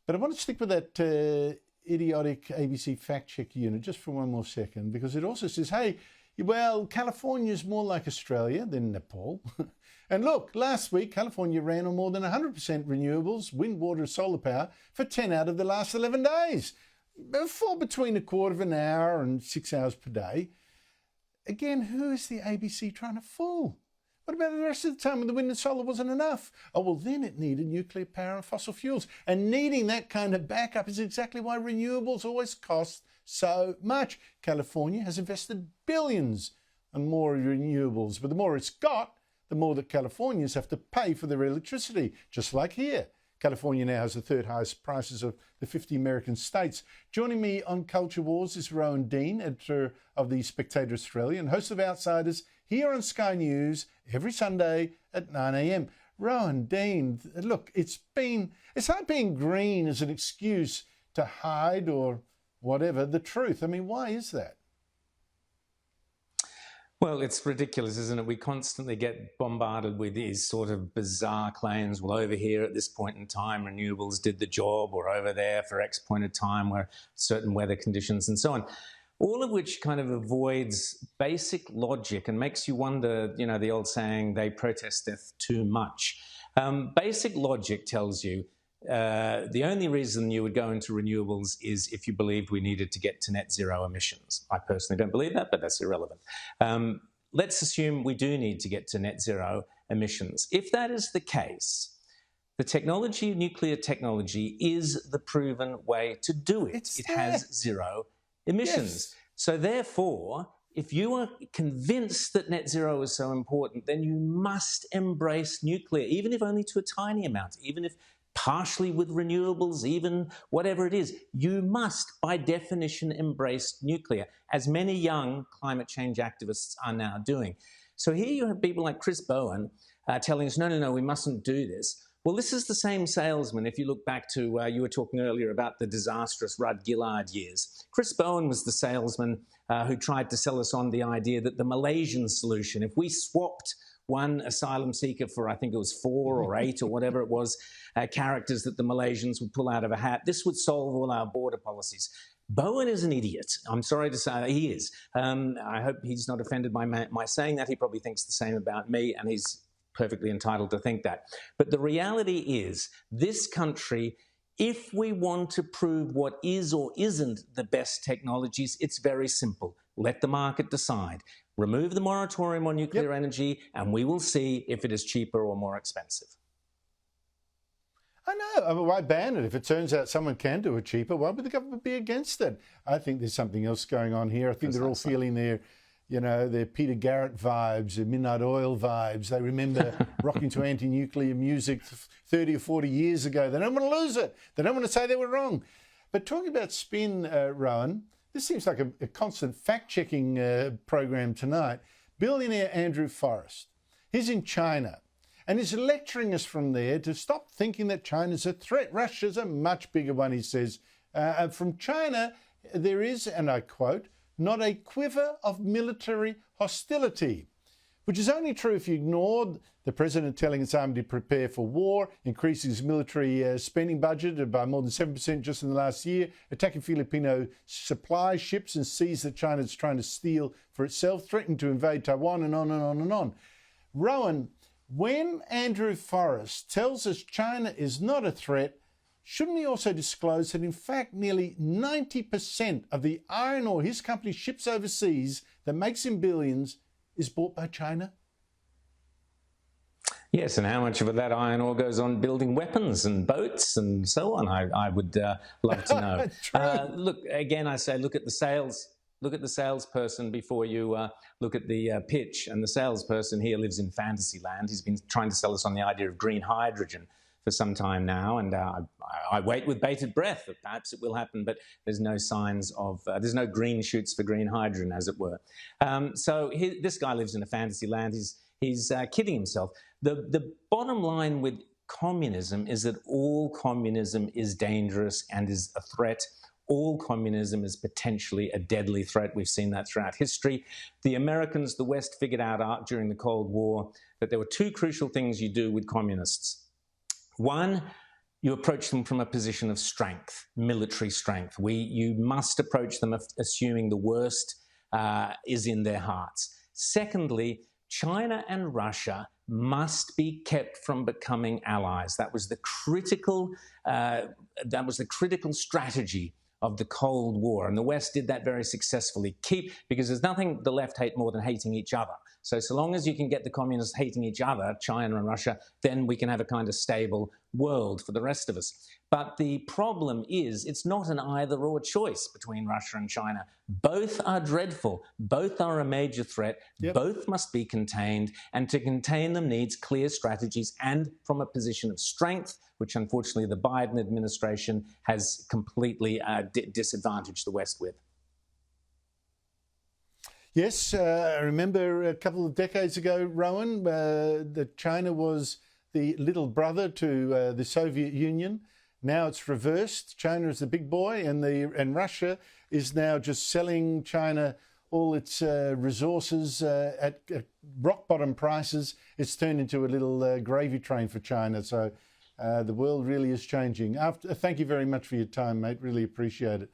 But I want to stick with that idiotic ABC fact-check unit just for one more second, because it also says, hey, well, California is more like Australia than Nepal. And look, last week, California ran on more than 100% renewables, wind, water, solar power for 10 out of the last 11 days. Fall between a quarter of an hour and 6 hours per day. Again, who is the ABC trying to fool? What about the rest of the time when the wind and solar wasn't enough? Oh, well, then it needed nuclear power and fossil fuels. And needing that kind of backup is exactly why renewables always cost so much. California has invested billions on more renewables, but the more it's got, the more that Californians have to pay for their electricity, just like here. California now has the third highest prices of the 50 American states. Joining me on Culture Wars is Rowan Dean, editor of The Spectator Australia and host of Outsiders here on Sky News every Sunday at 9 a.m. Rowan Dean, look, it's like being green as an excuse to hide or whatever the truth. I mean, why is that? Well, it's ridiculous, isn't it? We constantly get bombarded with these sort of bizarre claims. Well, over here at this point in time, renewables did the job, or over there for X point of time where certain weather conditions and so on. All of which kind of avoids basic logic and makes you wonder, you know, the old saying, they protesteth too much. Basic logic tells you the only reason you would go into renewables is if you believed we needed to get to net zero emissions. I personally don't believe that, but that's irrelevant. Let's assume we do need to get to net zero emissions. If that is the case, the technology, nuclear technology, is the proven way to do it. It has zero emissions. Yes. So therefore, if you are convinced that net zero is so important, then you must embrace nuclear, even if only to a tiny amount, even if partially with renewables, even whatever it is. You must, by definition, embrace nuclear, as many young climate change activists are now doing. So here you have people like Chris Bowen telling us, no, we mustn't do this. Well, this is the same salesman. If you look back to, you were talking earlier about the disastrous Rudd Gillard years. Chris Bowen was the salesman who tried to sell us on the idea that the Malaysian solution, if we swapped one asylum seeker for, I think it was 4 or 8 or whatever it was, characters that the Malaysians would pull out of a hat, this would solve all our border policies. Bowen is an idiot. I'm sorry to say that he is. I hope he's not offended by my saying that. He probably thinks the same about me, and he's perfectly entitled to think that. But the reality is, this country, if we want to prove what is or isn't the best technologies, it's very simple. Let the market decide. Remove the moratorium on nuclear energy, and we will see if it is cheaper or more expensive. I know. I mean, why ban it? If it turns out someone can do it cheaper, why would the government be against it? I think there's something else going on here. I think they're all feeling their Peter Garrett vibes, their Midnight Oil vibes. They remember rocking to anti-nuclear music 30 or 40 years ago. They don't want to lose it. They don't want to say they were wrong. But talking about spin, Rowan, this seems like a constant fact-checking program tonight. Billionaire Andrew Forrest, he's in China, and he's lecturing us from there to stop thinking that China's a threat. Russia's a much bigger one, he says. From China, there is, and I quote, not a quiver of military hostility, which is only true if you ignore the president telling his army to prepare for war, increasing his military spending budget by more than 7% just in the last year, attacking Filipino supply ships and seas that China is trying to steal for itself, threatening to invade Taiwan, and on and on and on. Rowan, when Andrew Forrest tells us China is not a threat, shouldn't he also disclose that, in fact, nearly 90% of the iron ore his company ships overseas that makes him billions is bought by China? Yes, and how much of that iron ore goes on building weapons and boats and so on? I would love to know. Look, again, I say, look at the sales. Look at the salesperson before you look at the pitch. And the salesperson here lives in fantasy land. He's been trying to sell us on the idea of green hydrogen for some time now, and I wait with bated breath that perhaps it will happen, but there's no signs of, there's no green shoots for green hydrogen, as it were. So this guy lives in a fantasy land. He's kidding himself. The bottom line with communism is that all communism is dangerous and is a threat. All communism is potentially a deadly threat. We've seen that throughout history. The Americans, the West, figured out during the Cold War that there were 2 crucial things you do with communists. One, You approach them from a position of strength, military strength. You must approach them assuming the worst is in their hearts. Secondly, China and Russia must be kept from becoming allies. That was the critical strategy of the Cold War, and the West did that very successfully. Because there's nothing the left hate more than hating each other. So long as you can get the communists hating each other, China and Russia, then we can have a kind of stable world for the rest of us. But the problem is it's not an either-or choice between Russia and China. Both are dreadful. Both are a major threat. Yep. Both must be contained. And to contain them needs clear strategies and from a position of strength, which unfortunately the Biden administration has completely disadvantaged the West with. Yes, I remember a couple of decades ago, Rowan, that China was the little brother to the Soviet Union. Now it's reversed. China is the big boy, and Russia is now just selling China all its resources at rock bottom prices. It's turned into a little gravy train for China. So the world really is changing. Thank you very much for your time, mate. Really appreciate it.